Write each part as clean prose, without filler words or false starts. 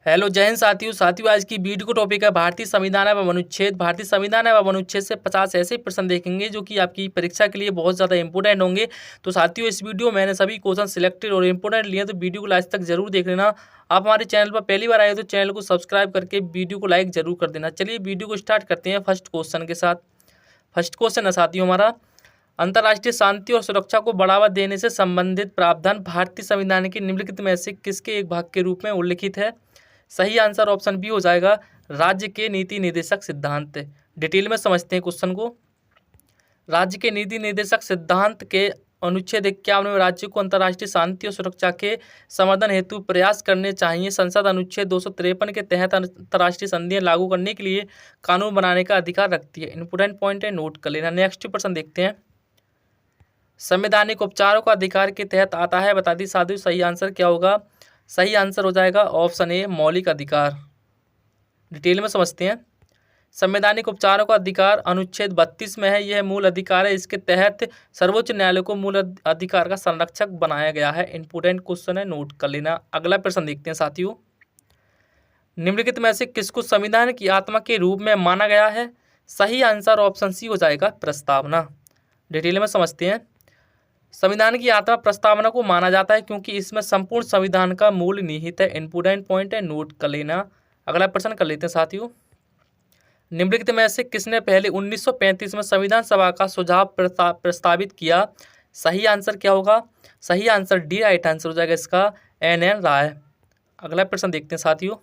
Hello जय हिंद साथियों आज की वीडियो को टॉपिक है भारतीय संविधान एवं अनुच्छेद। भारतीय संविधान एवं अनुच्छेद से 50 ऐसे प्रश्न देखेंगे जो कि आपकी परीक्षा के लिए बहुत ज़्यादा इंपॉर्टेंट होंगे। तो साथियों इस वीडियो में मैंने सभी क्वेश्चन सिलेक्टेड और इंपॉर्टेंट लिए, तो वीडियो को लास्ट तक जरूर देख लेना। आप हमारे चैनल पर पहली बार आए तो चैनल को सब्सक्राइब करके वीडियो को लाइक जरूर कर देना। चलिए वीडियो को स्टार्ट करते हैं फर्स्ट क्वेश्चन के साथ। फर्स्ट क्वेश्चन है साथियों हमारा, अंतर्राष्ट्रीय शांति और सुरक्षा को बढ़ावा देने से संबंधित प्रावधान भारतीय संविधान के निम्नलिखित में से किसके एक भाग के रूप में उल्लिखित है? सही आंसर ऑप्शन बी हो जाएगा, राज्य के नीति निर्देशक सिद्धांत। डिटेल में समझते हैं क्वेश्चन को। राज्य के नीति निर्देशक सिद्धांत के अनुच्छेद 51 में राज्य को अंतर्राष्ट्रीय शांति और सुरक्षा के संवर्धन हेतु प्रयास करने चाहिए। संसद अनुच्छेद 253 के तहत अंतर्राष्ट्रीय संधियां लागू करने के लिए कानून बनाने का अधिकार रखती है। इंपोर्टेंट पॉइंट है, नोट कर लेना। नेक्स्ट प्रश्न देखते हैं, संवैधानिक उपचारों का अधिकार के तहत आता है, बता दी साथियों सही आंसर क्या होगा? सही आंसर हो जाएगा ऑप्शन ए, मौलिक अधिकार। डिटेल में समझते हैं। संवैधानिक उपचारों का अधिकार अनुच्छेद 32 में है। यह मूल अधिकार है, इसके तहत सर्वोच्च न्यायालय को मूल अधिकार का संरक्षक बनाया गया है। इंपोर्टेंट क्वेश्चन है, नोट कर लेना। अगला प्रश्न देखते हैं साथियों, निम्नलिखित में से किसको संविधान की आत्मा के रूप में माना गया है? सही आंसर ऑप्शन सी हो जाएगा, प्रस्तावना। डिटेल में समझते हैं। संविधान की आत्मा प्रस्तावना को माना जाता है क्योंकि इसमें संपूर्ण संविधान का मूल निहित है। इंपोर्टेंट पॉइंट है, नोट कर लेना। अगला प्रश्न कर लेते हैं साथियों, निम्नलिखित में से किसने पहले 1935 में संविधान सभा का सुझाव प्रस्तावित किया? सही आंसर क्या होगा? सही आंसर डी राइट आंसर हो जाएगा इसका, NN राय। अगला प्रश्न देखते हैं साथियों,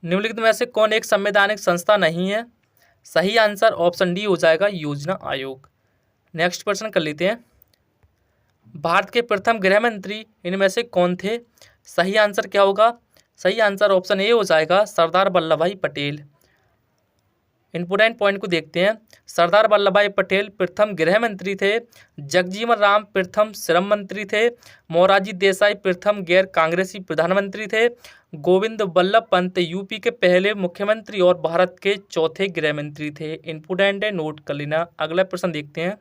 निम्नलिखित में से कौन एक संवैधानिक संस्था नहीं है? सही आंसर ऑप्शन डी हो जाएगा, योजना आयोग। नेक्स्ट प्रश्न कर लेते हैं, भारत के प्रथम गृह मंत्री इनमें से कौन थे? सही आंसर क्या होगा? सही आंसर ऑप्शन ए हो जाएगा, सरदार वल्लभ भाई पटेल। इंपोर्टेंट पॉइंट को देखते हैं, सरदार वल्लभ भाई पटेल प्रथम गृह मंत्री थे। जगजीवन राम प्रथम श्रम मंत्री थे। मोरारजी देसाई प्रथम गैर कांग्रेसी प्रधानमंत्री थे। गोविंद वल्लभ पंत यूपी के पहले मुख्यमंत्री और भारत के चौथे गृह मंत्री थे। इंपोर्टेंट है, नोट कर लेना। अगला प्रश्न देखते हैं,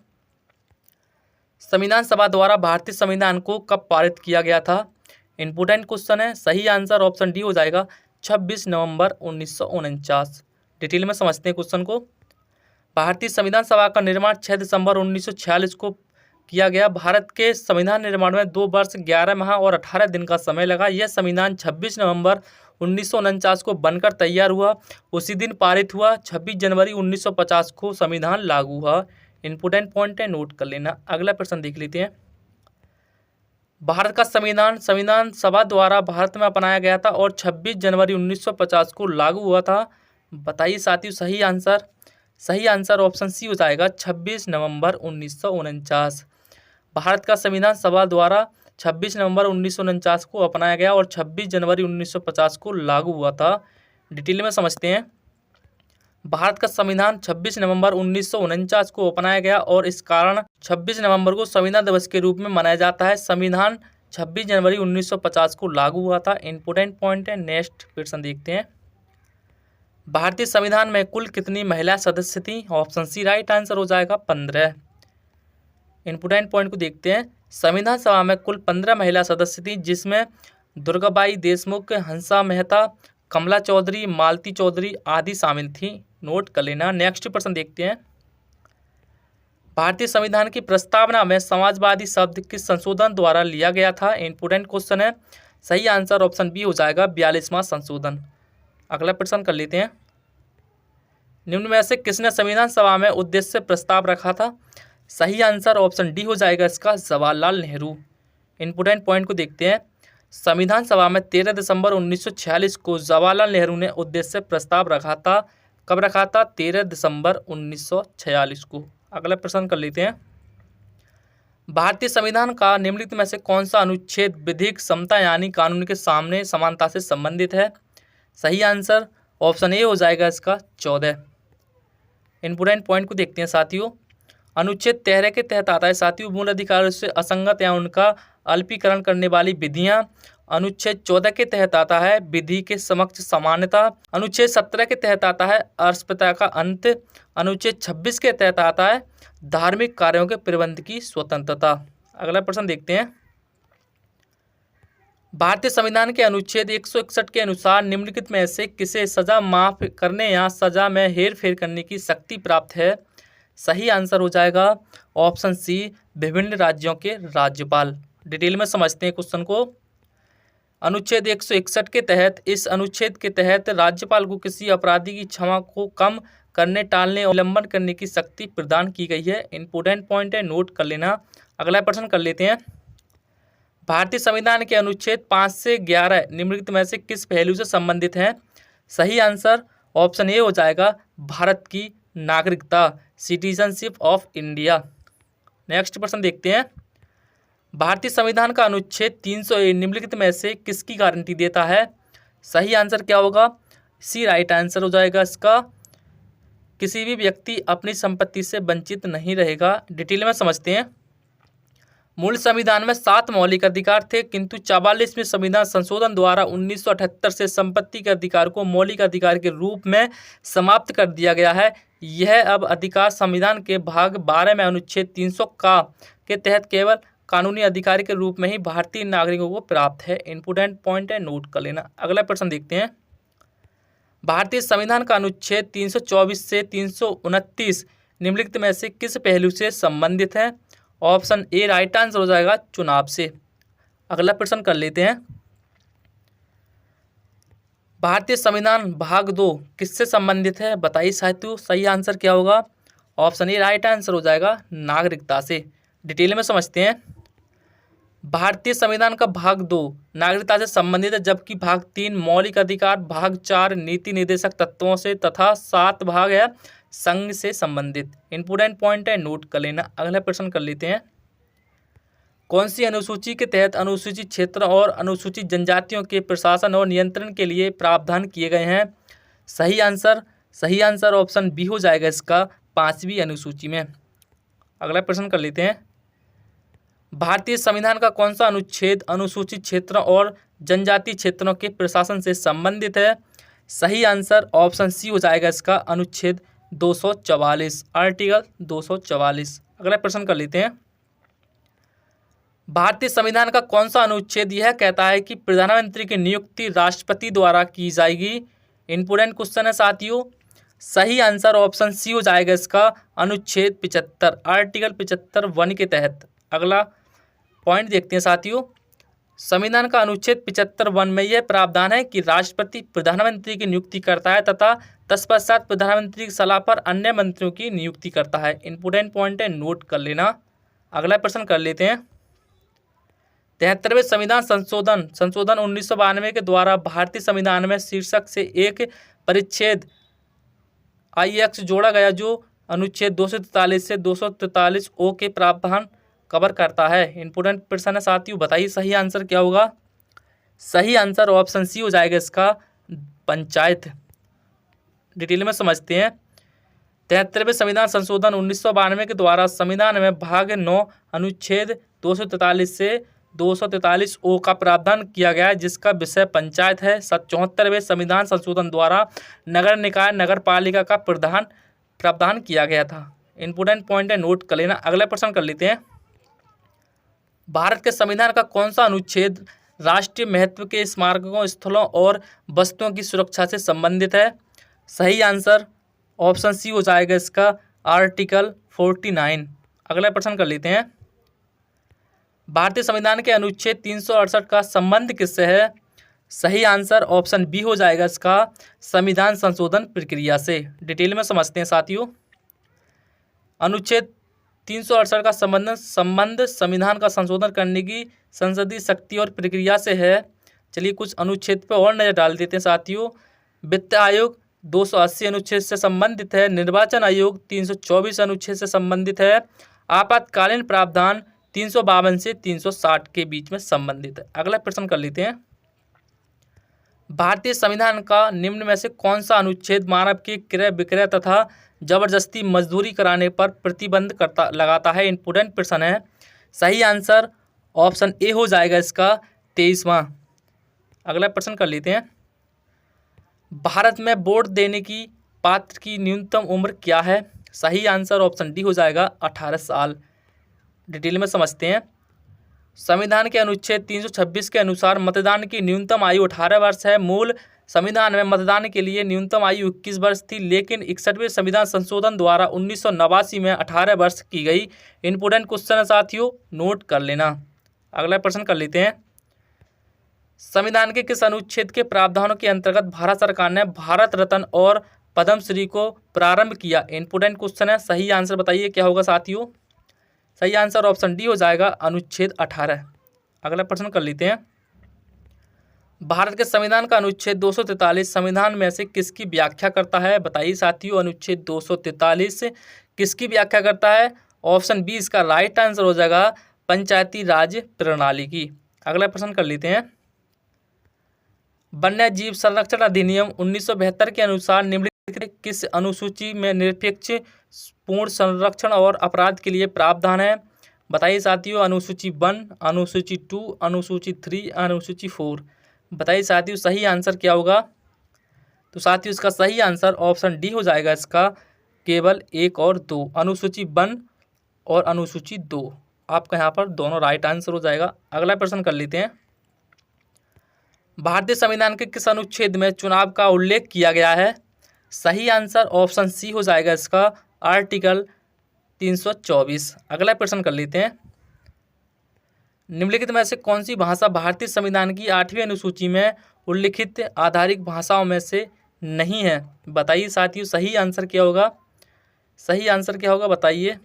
संविधान सभा द्वारा भारतीय संविधान को कब पारित किया गया था? इंपोर्टेंट क्वेश्चन है। सही आंसर ऑप्शन डी हो जाएगा, 26 नवंबर 1949। डिटेल में समझते हैं क्वेश्चन को। भारतीय संविधान सभा का निर्माण 6 दिसंबर 1946 को किया गया। भारत के संविधान निर्माण में 2 वर्ष 11 माह और 18 दिन का समय लगा। यह संविधान 26 नवंबर 1949 को बनकर तैयार हुआ, उसी दिन पारित हुआ। 26 जनवरी 1950 को संविधान लागू हुआ। इंपोर्टेंट पॉइंट है, नोट कर लेना। अगला प्रश्न देख लेते हैं, भारत का संविधान संविधान सभा द्वारा भारत में अपनाया गया था और 26 जनवरी 1950 को लागू हुआ था। बताइए साथियों सही आंसर। सही आंसर ऑप्शन सी हो जाएगा, 26 नवंबर 1949। भारत का संविधान सभा द्वारा 26 नवंबर 1949 को अपनाया गया और 26 जनवरी 1950 को लागू हुआ था। डिटेल में समझते हैं, भारत का संविधान 26 नवंबर 1949 को अपनाया गया और इस कारण 26 नवंबर को संविधान दिवस के रूप में मनाया जाता है। संविधान 26 जनवरी 1950 को लागू हुआ था। इंपोर्टेंट पॉइंट है। नेक्स्ट प्रश्न देखते हैं, भारतीय संविधान में कुल कितनी महिला सदस्य थी? ऑप्शन सी राइट आंसर हो जाएगा, 15। इंपोर्टेंट पॉइंट को देखते हैं, संविधान सभा में कुल 15 महिला सदस्य थी, जिसमें दुर्गाबाई देशमुख, हंसा मेहता, कमला चौधरी, मालती चौधरी आदि शामिल थी। नोट कर लेना। नेक्स्ट प्रश्न देखते हैं, भारतीय संविधान की प्रस्तावना में समाजवादी शब्द किस संशोधन द्वारा लिया गया था? इंपोर्टेंट क्वेश्चन है। सही आंसर ऑप्शन बी हो जाएगा, 42वां संशोधन। अगला प्रश्न कर लेते हैं, निम्न में से किसने संविधान सभा में उद्देश्य प्रस्ताव रखा था? सही आंसर ऑप्शन डी हो जाएगा इसका, जवाहरलाल नेहरू। इंपोर्टेंट पॉइंट को देखते हैं, संविधान सभा में 13 दिसंबर 1946 को जवाहरलाल नेहरू ने उद्देश्य प्रस्ताव रखा था। कब रखा था? 13 दिसंबर 1946 को। अगला प्रश्न कर लेते हैं, भारतीय संविधान का निम्नलिखित में से कौन सा अनुच्छेद विधिक समता यानी कानून के सामने समानता से संबंधित है? सही आंसर ऑप्शन ए हो जाएगा इसका, 14। इंपोर्टेंट पॉइंट को देखते हैं साथियों, अनुच्छेद 13 के तहत आता है साथियों, मूल अधिकारों से असंगत या उनका अल्पीकरण करने वाली विधियां अनुच्छेद 14 के तहत आता है विधि के समक्ष समानता। अनुच्छेद 17 के तहत आता है अस्पृश्यता का अंत। अनुच्छेद 26 के तहत आता है धार्मिक कार्यों के प्रबंध की स्वतंत्रता। अगला प्रश्न देखते हैं। भारतीय संविधान के अनुच्छेद 161 के अनुसार निम्नलिखित में से किसे सजा माफ करने या सजा में हेरफेर करने की शक्ति प्राप्त है? सही आंसर हो जाएगा ऑप्शन सी, विभिन्न राज्यों के राज्यपाल। डिटेल में समझते हैं क्वेश्चन को। अनुच्छेद 161 के तहत, इस अनुच्छेद के तहत राज्यपाल को किसी अपराधी की क्षमा को कम करने, टालने और निलंबन करने की शक्ति प्रदान की गई है। इंपोर्टेंट पॉइंट है, नोट कर लेना। अगला प्रश्न कर लेते हैं। भारतीय संविधान के अनुच्छेद 5 से 11 निम्नलिखित में से किस पहलू से संबंधित हैं? सही आंसर ऑप्शन ए हो जाएगा भारत की नागरिकता, सिटीजनशिप ऑफ इंडिया। नेक्स्ट प्रश्न देखते हैं। भारतीय संविधान का अनुच्छेद 300 निम्नलिखित में से किसकी गारंटी देता है? सही आंसर क्या होगा? सी राइट आंसर हो जाएगा इसका। किसी भी व्यक्ति अपनी संपत्ति से वंचित नहीं रहेगा। डिटेल में समझते हैं। मूल संविधान में 7 मौलिक अधिकार थे, किंतु 44वें संविधान संशोधन द्वारा 1978 से संपत्ति के अधिकार को मौलिक अधिकार के रूप में समाप्त कर दिया गया है। यह अब अधिकार संविधान के भाग 12 में अनुच्छेद 300 के तहत केवल कानूनी अधिकार के रूप में ही भारतीय नागरिकों को प्राप्त है। इंपोर्टेंट पॉइंट है, नोट कर लेना। अगला प्रश्न देखते हैं। भारतीय संविधान का अनुच्छेद 324 से 329 निम्नलिखित में से किस पहलू से संबंधित है? ऑप्शन ए राइट आंसर हो जाएगा चुनाव से। अगला प्रश्न कर लेते हैं। भारतीय संविधान भाग 2 किससे संबंधित है? बताइए साथियों, सही आंसर क्या होगा? ऑप्शन ए राइट आंसर हो जाएगा नागरिकता से। डिटेल में समझते हैं। भारतीय संविधान का भाग 2 नागरिकता से संबंधित है, जबकि भाग 3 मौलिक अधिकार, भाग 4 नीति निर्देशक तत्वों से तथा 7 भाग है संघ से संबंधित। इंपोर्टेंट पॉइंट है, नोट कर लेना। अगला प्रश्न कर लेते हैं। कौन सी अनुसूची के तहत अनुसूचित क्षेत्र और अनुसूचित जनजातियों के प्रशासन और नियंत्रण के लिए प्रावधान किए गए हैं? सही आंसर ऑप्शन बी हो जाएगा इसका, 5वीं अनुसूची में। अगला प्रश्न कर लेते हैं। भारतीय संविधान का कौन सा अनुच्छेद अनुसूचित क्षेत्रों और जनजातीय क्षेत्रों के प्रशासन से संबंधित है? सही आंसर ऑप्शन सी हो जाएगा इसका, अनुच्छेद 244, आर्टिकल 244। अगला प्रश्न कर लेते हैं। भारतीय संविधान का कौन सा अनुच्छेद यह कहता है कि प्रधानमंत्री की नियुक्ति राष्ट्रपति द्वारा की जाएगी? इंपोर्टेंट क्वेश्चन है साथियों। सही आंसर ऑप्शन सी हो जाएगा इसका, अनुच्छेद 75, आर्टिकल 75(1) के तहत। अगला पॉइंट देखते हैं साथियों। संविधान का अनुच्छेद 75(1) में यह प्रावधान है कि राष्ट्रपति प्रधानमंत्री की नियुक्ति करता है तथा तत्पश्चात प्रधानमंत्री की सलाह पर अन्य मंत्रियों की नियुक्ति करता है। इंपोर्टेंट पॉइंट है, नोट कर लेना। अगला प्रश्न कर लेते हैं। 73वें संविधान संशोधन 1992 के द्वारा भारतीय संविधान में शीर्षक से एक परिच्छेद IX जोड़ा गया, जो अनुच्छेद 243 से 243 ओ के प्रावधान कवर करता है। इंपोर्टेंट प्रश्न है साथियों, बताइए सही आंसर क्या होगा? सही आंसर ऑप्शन सी हो जाएगा इसका, पंचायत। डिटेल में समझते हैं। 73वें संविधान संशोधन 1992 के द्वारा संविधान में भाग 9 अनुच्छेद 243 से 243 ओ का प्रावधान किया गया है, जिसका विषय पंचायत है। 74वें संविधान संशोधन द्वारा नगर निकाय नगर पालिका का प्रावधान किया गया था। इंपोर्टेंट पॉइंट है, नोट कर लेना। अगला प्रश्न कर लेते हैं। भारत के संविधान का कौन सा अनुच्छेद राष्ट्रीय महत्व के स्मारकों, स्थलों और वस्तुओं की सुरक्षा से संबंधित है? सही आंसर ऑप्शन सी हो जाएगा इसका, आर्टिकल 49। अगला प्रश्न कर लेते हैं। भारतीय संविधान के अनुच्छेद 368 का संबंध किससे है? सही आंसर ऑप्शन बी हो जाएगा इसका, संविधान संशोधन प्रक्रिया से। डिटेल में समझते हैं साथियों। अनुच्छेद 368 का संबंध संविधान का संशोधन करने की संसदीय शक्ति और प्रक्रिया से है। चलिए कुछ अनुच्छेद पर और नजर डाल देते हैं साथियों। वित्त आयोग 280 अनुच्छेद से संबंधित है। निर्वाचन आयोग 324 अनुच्छेद से संबंधित है। आपातकालीन प्रावधान 352 से 360 के बीच में संबंधित है। अगला प्रश्न कर लेते हैं। भारतीय संविधान का निम्न में से कौन सा अनुच्छेद मानव के क्रय विक्रय तथा जबरदस्ती मजदूरी कराने पर प्रतिबंध लगाता है? इंपोर्टेंट प्रश्न है। सही आंसर ऑप्शन ए हो जाएगा इसका, 23वां। अगला प्रश्न कर लेते हैं, भारत में वोट देने की पात्र की न्यूनतम उम्र क्या है? सही आंसर ऑप्शन डी हो जाएगा 18 साल। डिटेल में समझते हैं। संविधान के अनुच्छेद 326 के अनुसार मतदान की न्यूनतम आयु 18 वर्ष है। मूल संविधान में मतदान के लिए न्यूनतम आयु 21 वर्ष थी, लेकिन 61वें संविधान संशोधन द्वारा 1989 में 18 वर्ष की गई। इंपोर्टेंट क्वेश्चन है साथियों, नोट कर लेना। अगला प्रश्न कर लेते हैं, संविधान के किस अनुच्छेद के प्रावधानों के अंतर्गत भारत सरकार ने भारत रत्न और पद्मश्री को प्रारंभ किया? इंपोर्टेंट क्वेश्चन है, सही आंसर बताइए क्या होगा साथियों? सही आंसर ऑप्शन डी हो जाएगा अनुच्छेद 18। अगला प्रश्न कर लेते हैं, भारत के संविधान का अनुच्छेद 243 संविधान में से किसकी व्याख्या करता है? बताइए साथियों, अनुच्छेद 243 किसकी व्याख्या करता है? ऑप्शन बी इसका राइट आंसर हो जाएगा पंचायती राज प्रणाली की। अगला प्रश्न कर लेते हैं, वन्य जीव संरक्षण अधिनियम 1972 के अनुसार निम्नलिखित किस अनुसूची में निरपेक्ष पूर्ण संरक्षण और अपराध के लिए प्रावधान है? बताइए साथियों, अनुसूची 1, अनुसूची 2, अनुसूची 3, अनुसूची 4। बताइए साथियों, सही आंसर क्या होगा? तो साथियों इसका सही आंसर ऑप्शन डी हो जाएगा, इसका केवल 1 और 2, अनुसूची 1 और अनुसूची 2। आपका यहाँ पर दोनों राइट आंसर हो जाएगा। अगला प्रश्न कर लेते हैं, भारतीय संविधान के किस अनुच्छेद में चुनाव का उल्लेख किया गया है? सही आंसर ऑप्शन सी हो जाएगा, इसका आर्टिकल 324। अगला प्रश्न कर लेते हैं, निम्नलिखित में से कौन सी भाषा भारतीय संविधान की 8वीं अनुसूची में उल्लिखित आधारिक भाषाओं में से नहीं है? बताइए साथियों, सही आंसर क्या होगा? सही आंसर क्या होगा बताइए?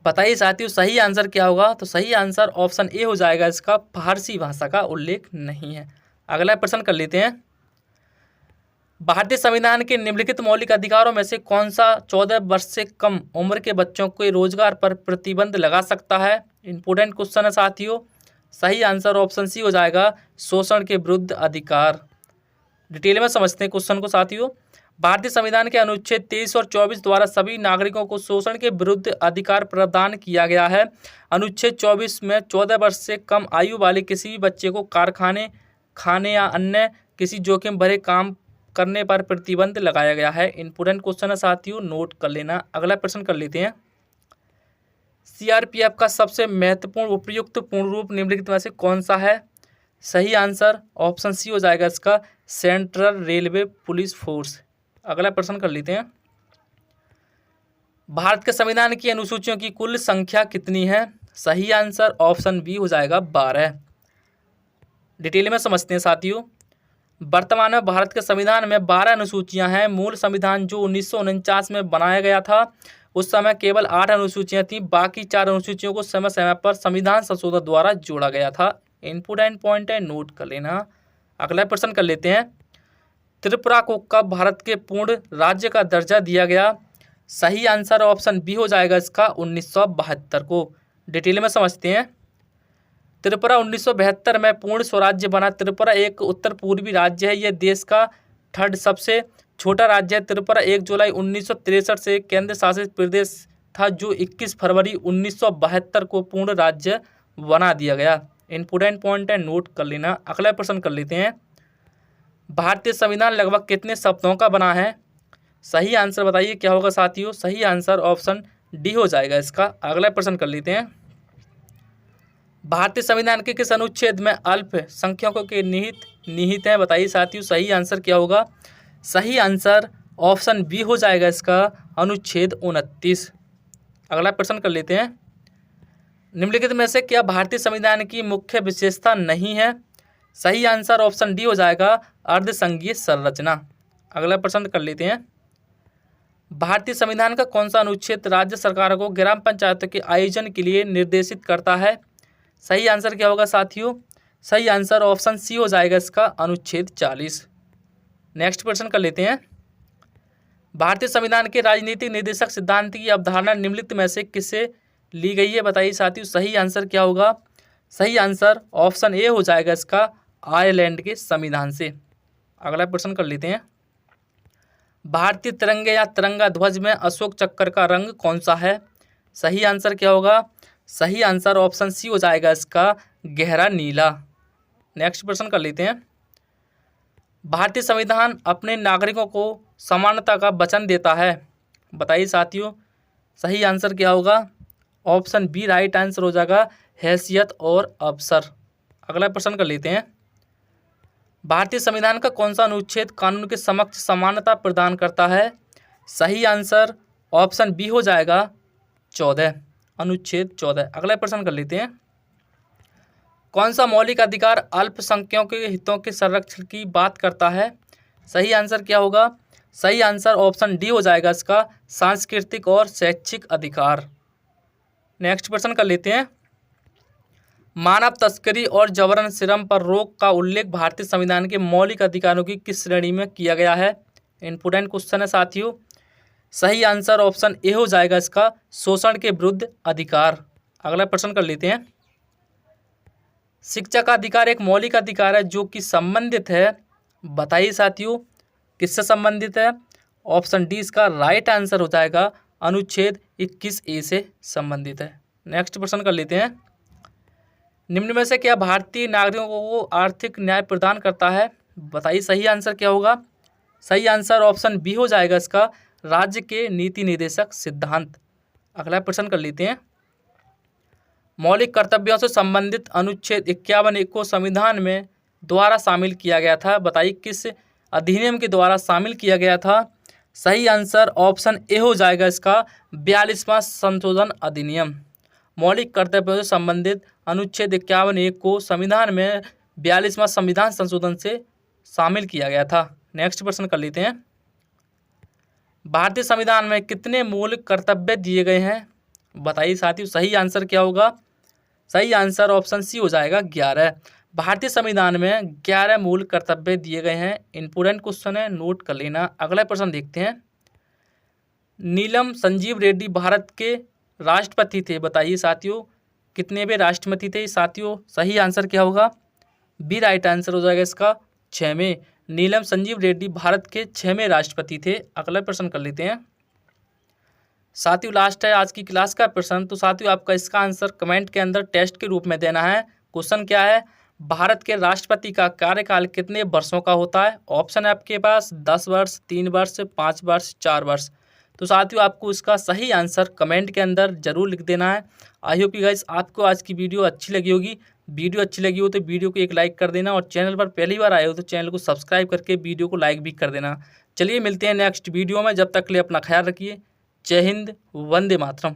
बताइए साथियों, सही आंसर क्या होगा? तो सही आंसर ऑप्शन ए हो जाएगा, इसका फारसी भाषा का उल्लेख नहीं है। अगला प्रश्न कर लेते हैं, भारतीय संविधान के निम्नलिखित मौलिक अधिकारों में से कौन सा 14 वर्ष से कम उम्र के बच्चों के रोजगार पर प्रतिबंध लगा सकता है? इंपोर्टेंट क्वेश्चन है साथियों। सही आंसर ऑप्शन सी हो जाएगा, शोषण के विरुद्ध अधिकार। डिटेल में समझते हैं क्वेश्चन को साथियों। भारतीय संविधान के अनुच्छेद 23 और 24 द्वारा सभी नागरिकों को शोषण के विरुद्ध अधिकार प्रदान किया गया है। अनुच्छेद 24 में 14 वर्ष से कम आयु वाले किसी भी बच्चे को कारखाने, खाने या अन्य किसी जोखिम भरे काम करने पर प्रतिबंध लगाया गया है। इंपोर्टेंट क्वेश्चन है साथियों, नोट कर लेना। अगला प्रश्न कर लेते हैं, सीआरपीएफ का सबसे महत्वपूर्ण उपयुक्त पूर्ण रूप निम्नलिखित में से कौन सा है? सही आंसर ऑप्शन सी हो जाएगा, इसका सेंट्रल रेलवे पुलिस फोर्स। अगला प्रश्न कर लेते हैं, भारत के संविधान की अनुसूचियों की कुल संख्या कितनी है? सही आंसर ऑप्शन बी हो जाएगा 12। डिटेल में समझते हैं साथियों। वर्तमान में भारत के संविधान में 12 अनुसूचियां हैं। मूल संविधान जो 1949 में बनाया गया था उस समय केवल 8 अनुसूचियां थीं। बाकी 4 अनुसूचियों को समय समय पर संविधान संशोधन द्वारा जोड़ा गया था। इंपोर्टेंट पॉइंट है, नोट कर लेना। अगला प्रश्न कर लेते हैं, त्रिपुरा को कब भारत के पूर्ण राज्य का दर्जा दिया गया? सही आंसर ऑप्शन बी हो जाएगा, इसका 1972 को। डिटेल में समझते हैं, त्रिपुरा 1972 में पूर्ण स्वराज्य बना। त्रिपुरा एक उत्तर पूर्वी राज्य है। यह देश का 3rd सबसे छोटा राज्य है। त्रिपुरा 1 जुलाई 1963 से केंद्र शासित प्रदेश था, जो 21 फरवरी 1972 को पूर्ण राज्य बना दिया गया। इंपोर्टेंट पॉइंट है, नोट कर लेना। अगला प्रश्न कर लेते हैं, भारतीय संविधान लगभग कितने शब्दों का बना है? सही आंसर बताइए क्या होगा साथियों? सही आंसर ऑप्शन डी हो जाएगा इसका। अगला प्रश्न कर लेते हैं, भारतीय संविधान के किस अनुच्छेद में अल्पसंख्यकों के निहित है? बताइए साथियों, सही आंसर क्या होगा? सही आंसर ऑप्शन बी हो जाएगा, इसका अनुच्छेद 29। अगला प्रश्न कर लेते हैं, निम्नलिखित में से क्या भारतीय संविधान की मुख्य विशेषता नहीं है? सही आंसर ऑप्शन डी हो जाएगा, अर्धसंघीय संरचना। अगला प्रश्न कर लेते हैं, भारतीय संविधान का कौन सा अनुच्छेद राज्य सरकार को ग्राम पंचायतों के आयोजन के लिए निर्देशित करता है? सही आंसर क्या होगा साथियों? सही आंसर ऑप्शन सी हो जाएगा, इसका अनुच्छेद 40। नेक्स्ट प्रश्न कर लेते हैं, भारतीय संविधान के राजनीतिक निर्देशक सिद्धांत की अवधारणा निम्नलिखित में से किससे ली गई है? बताइए साथियों, सही आंसर क्या होगा? सही आंसर ऑप्शन ए हो जाएगा, इसका आयरलैंड के संविधान से। अगला प्रश्न कर लेते हैं, भारतीय तिरंगे या तिरंगा ध्वज में अशोक चक्र का रंग कौन सा है? सही आंसर क्या होगा? सही आंसर ऑप्शन सी हो जाएगा इसका, गहरा नीला। नेक्स्ट प्रश्न कर लेते हैं। भारतीय संविधान अपने नागरिकों को समानता का वचन देता है। बताइए साथियों, सही आंसर क्या होगा? ऑप्शन बी राइट आंसर हो जाएगा, हैसियत और अवसर। अगला प्रश्न कर लेते हैं। भारतीय संविधान का कौन सा अनुच्छेद कानून के समक्ष समानता प्रदान करता है? सही आंसर ऑप्शन बी हो जाएगा 14, अनुच्छेद 14। अगला प्रश्न कर लेते हैं। कौन सा मौलिक अधिकार अल्पसंख्यकों के हितों के संरक्षण की बात करता है? सही आंसर क्या होगा? सही आंसर ऑप्शन डी हो जाएगा इसका, सांस्कृतिक और शैक्षिक अधिकार। नेक्स्ट प्रश्न कर लेते हैं। मानव तस्करी और जबरन श्रम पर रोक का उल्लेख भारतीय संविधान के मौलिक अधिकारों की किस श्रेणी में किया गया है? इंपोर्टेंट क्वेश्चन है साथियों। सही आंसर ऑप्शन ए हो जाएगा इसका, शोषण के विरुद्ध अधिकार। अगला प्रश्न कर लेते हैं। शिक्षा का अधिकार एक मौलिक अधिकार है जो कि संबंधित है, बताइए साथियों किससे संबंधित है? ऑप्शन डी इसका राइट आंसर हो जाएगा, अनुच्छेद 21A से संबंधित है। नेक्स्ट प्रश्न कर लेते हैं। निम्न में से क्या भारतीय नागरिकों को आर्थिक न्याय प्रदान करता है? बताइए सही आंसर क्या होगा? सही आंसर ऑप्शन बी हो जाएगा इसका, राज्य के नीति निर्देशक सिद्धांत। अगला प्रश्न कर लेते हैं। मौलिक कर्तव्यों से संबंधित अनुच्छेद 51A को संविधान में द्वारा शामिल किया गया था। बताइए किस अधिनियम के द्वारा शामिल किया गया था? सही आंसर ऑप्शन ए हो जाएगा इसका, 42वां संशोधन अधिनियम। मौलिक कर्तव्यों से संबंधित अनुच्छेद 51A को संविधान में 42वां संविधान संशोधन से शामिल किया गया था। नेक्स्ट प्रश्न कर लेते हैं। भारतीय संविधान में कितने मूल कर्तव्य दिए गए हैं? बताइए साथियों सही आंसर क्या होगा? सही आंसर ऑप्शन सी हो जाएगा, 11। भारतीय संविधान में 11 मूल कर्तव्य दिए गए हैं। इंपोर्टेंट क्वेश्चन है, नोट कर लेना। अगला प्रश्न देखते हैं। नीलम संजीव रेड्डी भारत के राष्ट्रपति थे। बताइए साथियों कितने राष्ट्रपति थे साथियों? सही आंसर क्या होगा? बी राइट आंसर हो जाएगा इसका, 6वें। नीलम संजीव रेड्डी भारत के 6वें राष्ट्रपति थे। अगला प्रश्न कर लेते हैं साथियों, लास्ट है आज की क्लास का प्रश्न। तो साथियों आपका इसका आंसर कमेंट के अंदर टेस्ट के रूप में देना है। क्वेश्चन क्या है? भारत के राष्ट्रपति का कार्यकाल कितने वर्षों का होता है? ऑप्शन है आपके पास 10 वर्ष, 3 वर्ष, 5 वर्ष, 4 वर्ष। तो साथियों आपको इसका सही आंसर कमेंट के अंदर जरूर लिख देना है। आई होप गाइस आपको आज की वीडियो अच्छी लगी होगी। वीडियो अच्छी लगी हो तो वीडियो को एक लाइक कर देना, और चैनल पर पहली बार आए हो तो चैनल को सब्सक्राइब करके वीडियो को लाइक भी कर देना। चलिए मिलते हैं नेक्स्ट वीडियो में, जब तक के लिए अपना ख्याल रखिए। जय हिंद, वंदे मातरम।